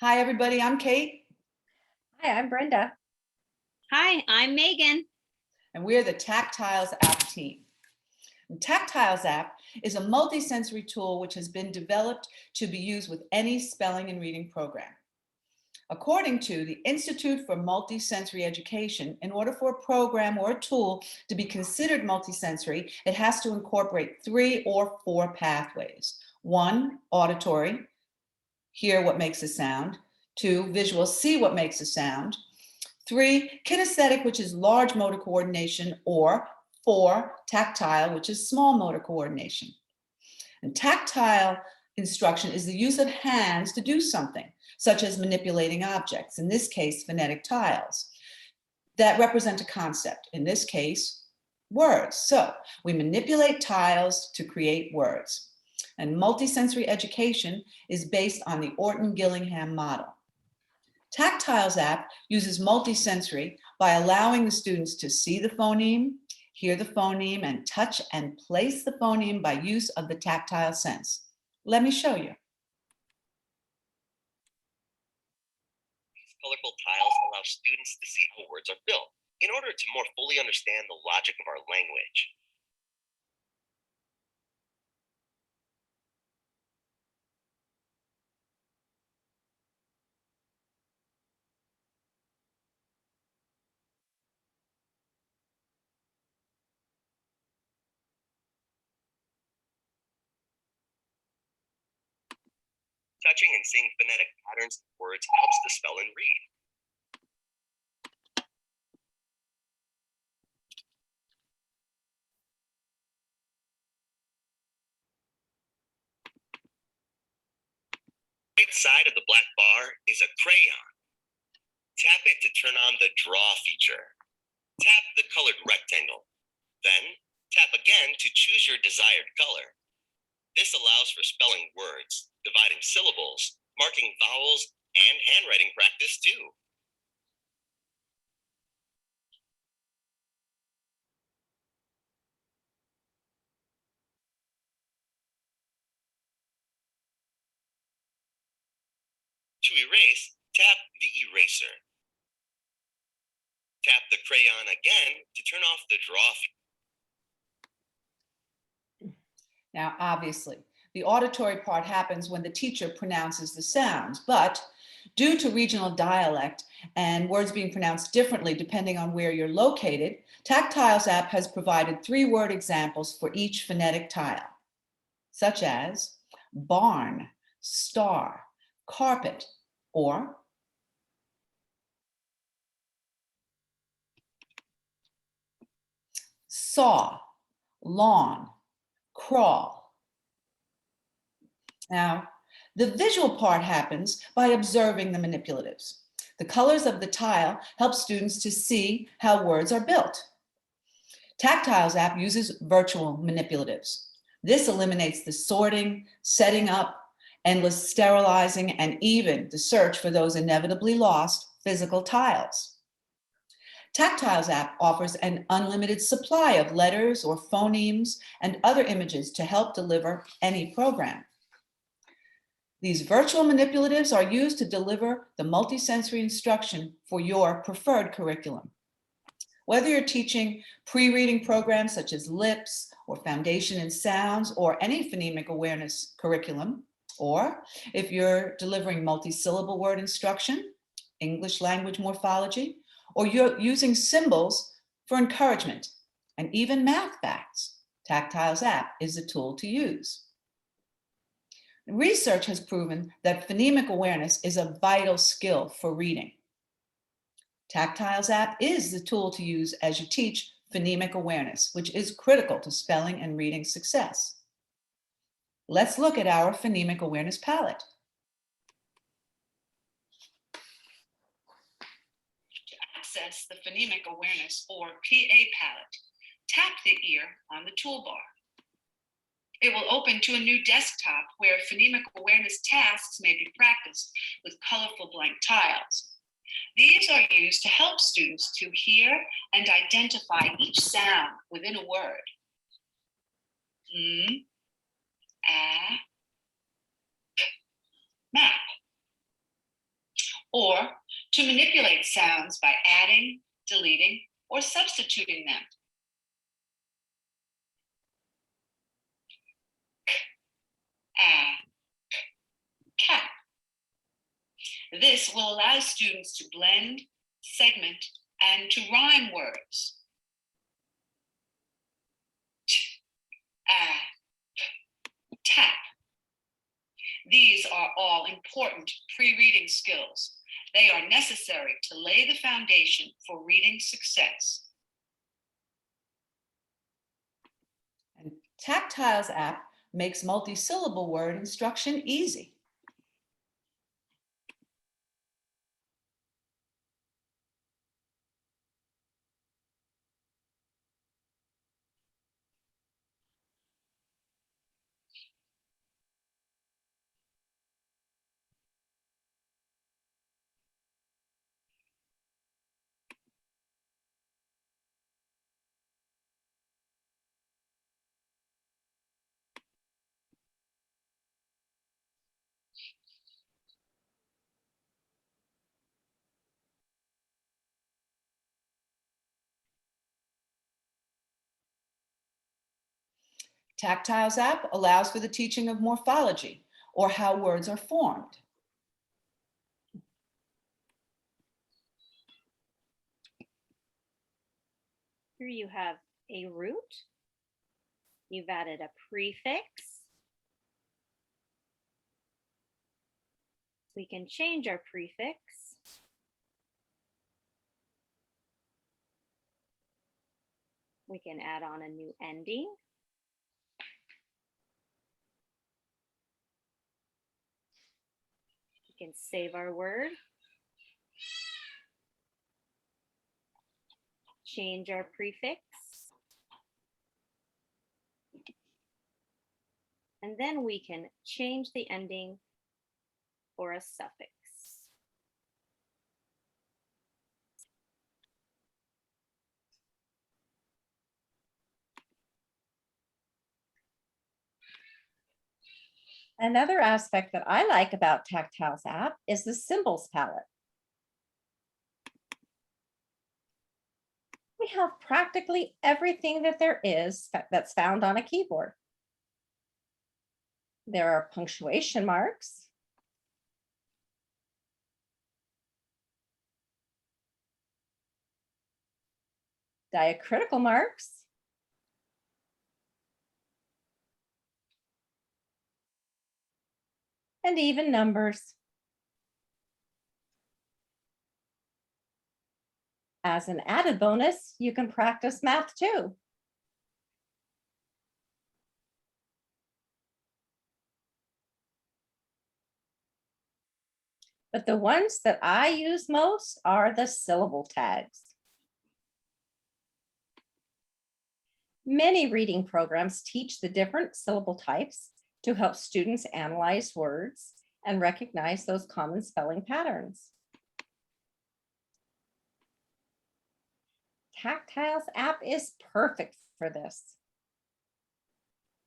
Hi, everybody. I'm Kate, Hi, I'm Brenda. Hi, I'm Megan. and we're the TacTilesapp team. And TacTilesapp is a multisensory tool which has been developed to be used with any spelling and reading program. According to the Institute for Multisensory Education, in order for a program or a tool to be considered multisensory, it has to incorporate 3 or 4 pathways. 1, auditory, hear what makes a sound. 2, visual, see what makes a sound. 3, kinesthetic, which is large motor coordination, or 4, tactile, which is small motor coordination. And tactile instruction is the use of hands to do something, such as manipulating objects, in this case, phonetic tiles, that represent a concept, in this case, words. So we manipulate tiles to create words. And multisensory education is based on the Orton-Gillingham model. TacTilesapp uses multisensory by allowing the students to see the phoneme, hear the phoneme, and touch and place the phoneme by use of the tactile sense. Let me show you. These colorful tiles allow students to see how words are built in order to more fully understand the logic of our language. Touching and seeing phonetic patterns of words helps to spell and read. The right side of the black bar is a crayon. Tap it to turn on the draw feature. Tap the colored rectangle. Then tap again to choose your desired color. This allows for spelling words, dividing syllables, marking vowels, and handwriting practice too. To erase, tap the eraser. Tap the crayon again to turn off the draw feature. Now, obviously, the auditory part happens when the teacher pronounces the sounds, but due to regional dialect and words being pronounced differently depending on where you're located, TacTilesapp has provided 3-word examples for each phonetic tile, such as barn, star, carpet, or saw, lawn, crawl. Now, the visual part happens by observing the manipulatives. The colors of the tile help students to see how words are built. TacTilesapp uses virtual manipulatives. This eliminates the sorting, setting up, endless sterilizing, and even the search for those inevitably lost physical tiles. TacTilesapp offers an unlimited supply of letters or phonemes and other images to help deliver any program. These virtual manipulatives are used to deliver the multisensory instruction for your preferred curriculum. Whether you're teaching pre-reading programs such as LIPS or Foundation in Sounds or any phonemic awareness curriculum, or if you're delivering multi-syllable word instruction, English language morphology, or you're using symbols for encouragement and even math facts, TacTilesapp is a tool to use. Research has proven that phonemic awareness is a vital skill for reading. TacTilesapp is the tool to use as you teach phonemic awareness, which is critical to spelling and reading success. Let's look at our phonemic awareness palette. To access the phonemic awareness or PA palette, tap the ear on the toolbar. It will open to a new desktop where phonemic awareness tasks may be practiced with colorful blank tiles. These are used to help students to hear and identify each sound within a word. A, map. or to manipulate sounds by adding, deleting, or substituting them. Cat. This will allow students to blend, segment, and to rhyme words. Tap. These are all important pre-reading skills. They are necessary to lay the foundation for reading success. And TacTilesapp makes multi-syllable word instruction easy. TacTilesapp allows for the teaching of morphology, or how words are formed. Here you have a root. You've added a prefix. We can change our prefix. We can add on a new ending. We can save our word. Change our prefix. And then we can change the ending or a suffix. Another aspect that I like about TacTilesapp is the symbols palette. We have practically everything that there is that's found on a keyboard. There are punctuation marks, diacritical marks, and even numbers. As an added bonus, you can practice math too. But the ones that I use most are the syllable tags. Many reading programs teach the different syllable types to help students analyze words and recognize those common spelling patterns. TacTilesapp is perfect for this.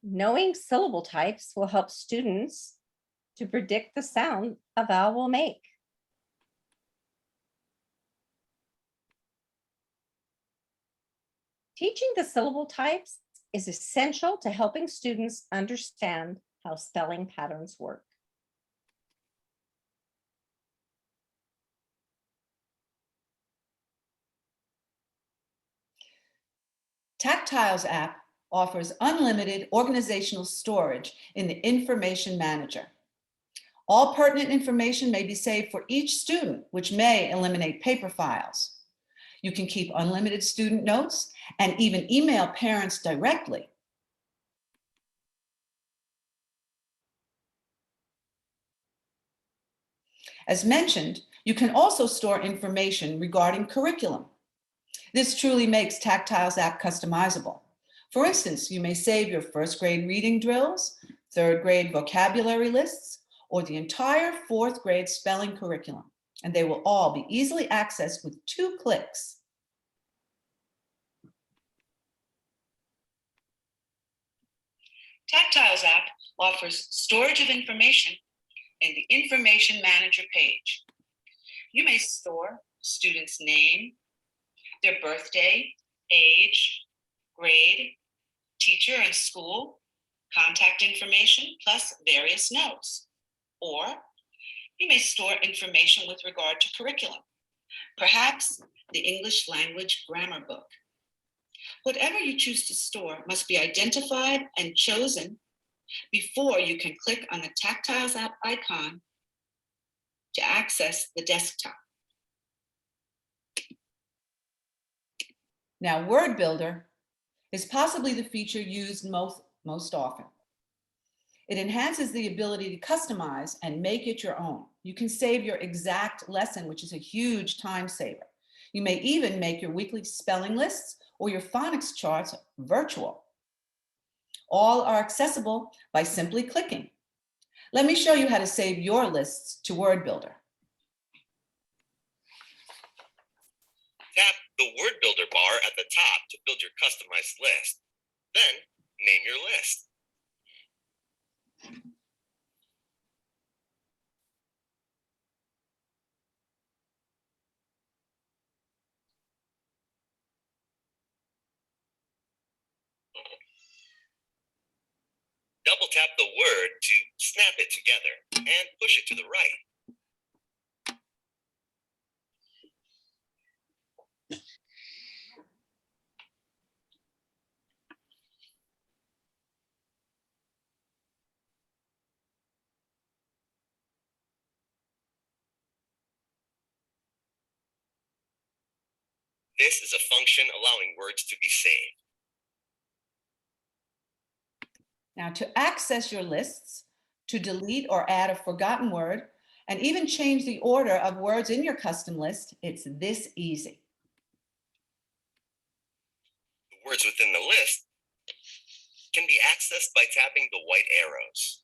Knowing syllable types will help students to predict the sound a vowel will make. Teaching the syllable types is essential to helping students understand how spelling patterns work. TacTilesapp offers unlimited organizational storage in the Information Manager. All pertinent information may be saved for each student, which may eliminate paper files. You can keep unlimited student notes and even email parents directly. As mentioned, you can also store information regarding curriculum. This truly makes TacTilesapp customizable. For instance, you may save your first grade reading drills, third grade vocabulary lists, or the entire fourth grade spelling curriculum, and they will all be easily accessed with 2 clicks. TacTilesapp offers storage of information in the Information Manager page. You may store student's name, their birthday, age, grade, teacher and school, contact information, plus various notes. Or you may store information with regard to curriculum, perhaps the English language grammar book. Whatever you choose to store must be identified and chosen before you can click on the TacTilesapp icon to access the desktop. Now, Word Builder is possibly the feature used most often. It enhances the ability to customize and make it your own. You can save your exact lesson, which is a huge time saver. You may even make your weekly spelling lists or your phonics charts virtual. All are accessible by simply clicking. Let me show you how to save your lists to Word Builder. Tap the Word Builder bar at the top to build your customized list. Then, name your list. Double tap the word to snap it together and push it to the right. This is a function allowing words to be saved. Now, to access your lists, to delete or add a forgotten word, and even change the order of words in your custom list, it's this easy. The words within the list can be accessed by tapping the white arrows.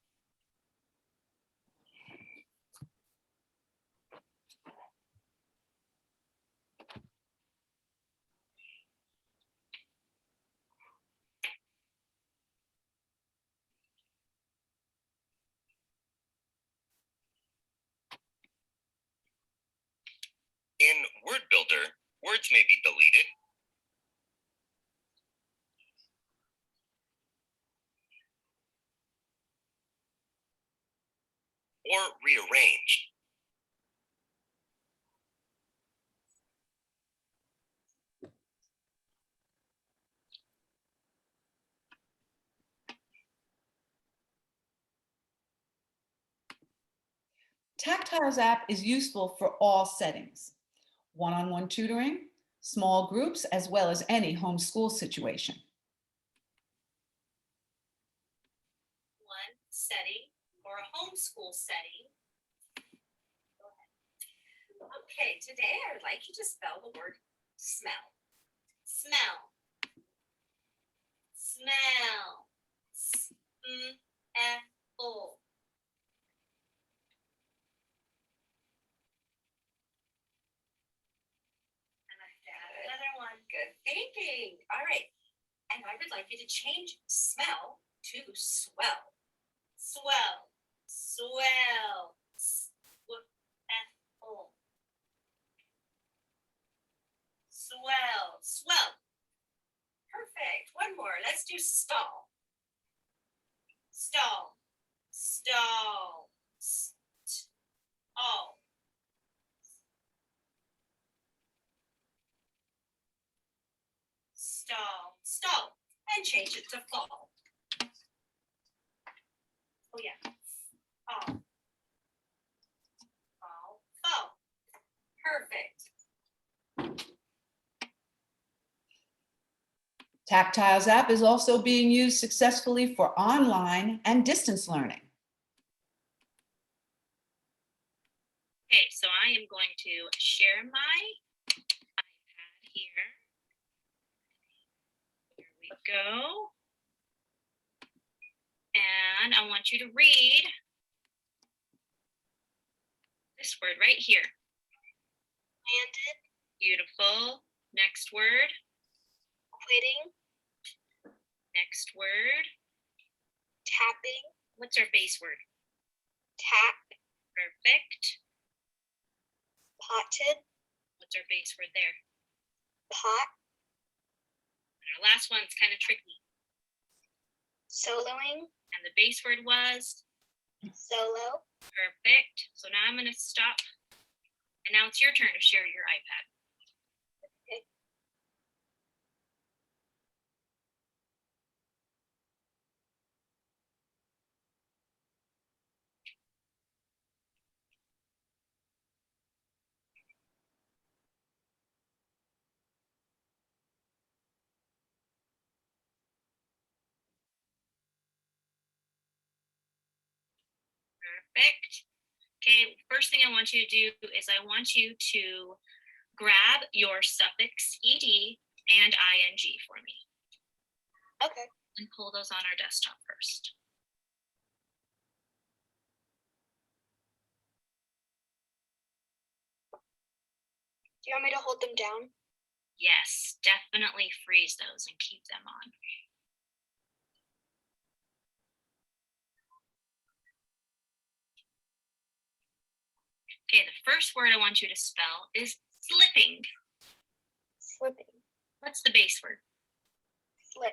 In Word Builder, words may be deleted, or rearranged. TacTilesapp is useful for all settings: one-on-one tutoring, small groups, as well as any homeschool situation. One setting or a homeschool setting. Go ahead. Okay, today I would like you to spell the word smell. Smell. Smell. S-M-L. Another one. Good thinking. All right. And I would like you to change smell to swell. Swell. Swell. S-W-L. Swell. Swell. Perfect. One more. Let's do stall. Stall. Stall. Stall. Stall. Stall. And change it to fall. Oh yeah. Fall. Fall. Fall. Perfect. TacTilesapp is also being used successfully for online and distance learning. Okay, so I am going to share my iPad here. Here we go. And I want you to read this word right here. Landed. Beautiful. Next word. Quitting. Next word. Tapping. What's our base word? Tap. Perfect. Potted. What's our base word there? Pot. And our last one's kind of tricky. Soloing. And the base word was Solo. perfect. So now I'm going to stop. And now it's your turn to share your iPad. Perfect. Okay, first thing I want you to do is I want you to grab your suffix ed and ing for me Okay. and pull those on our desktop first. Do you want me to hold them down? Yes, definitely freeze those and keep them on. Okay, the first word I want you to spell is slipping. Slipping. What's the base word? Slip.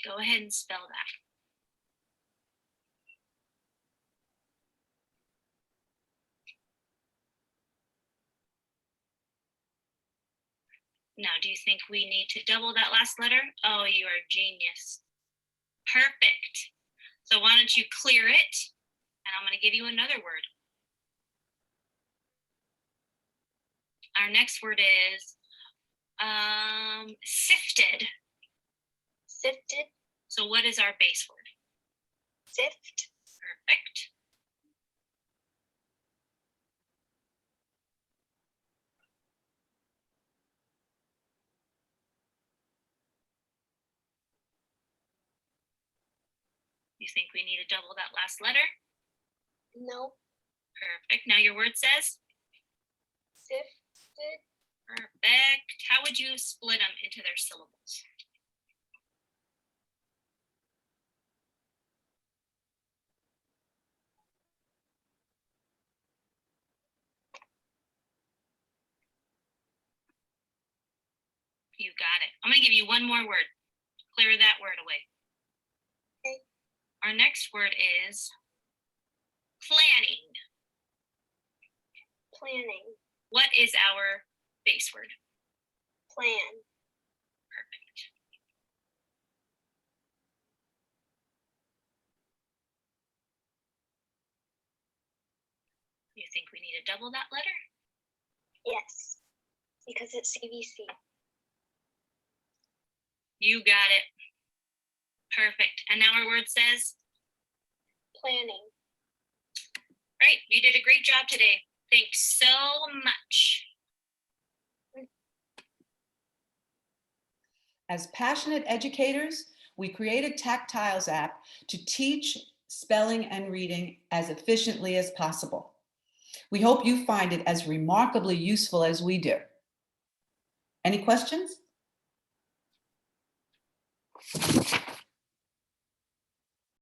Go ahead and spell that. Now, do you think we need to double that last letter? Oh, you are a genius. Perfect. So why don't you clear it? And I'm going to give you another word. Our next word is sifted. Sifted. So what is our base word? Sift. Perfect. You think we need to double that last letter? No. Perfect. Now your word says? Sifted. Perfect. How would you split them into their syllables? You got it. I'm going to give you one more word. Clear that word away. Okay. Our next word is planning. Planning. What is our base word? Plan. Perfect. You think we need to double that letter? Yes. Because it's CVC. You got it. Perfect. And now our word says? Planning. Right. You did a great job today. Thanks so much. As passionate educators, we created TacTilesapp to teach spelling and reading as efficiently as possible. We hope you find it as remarkably useful as we do. Any questions?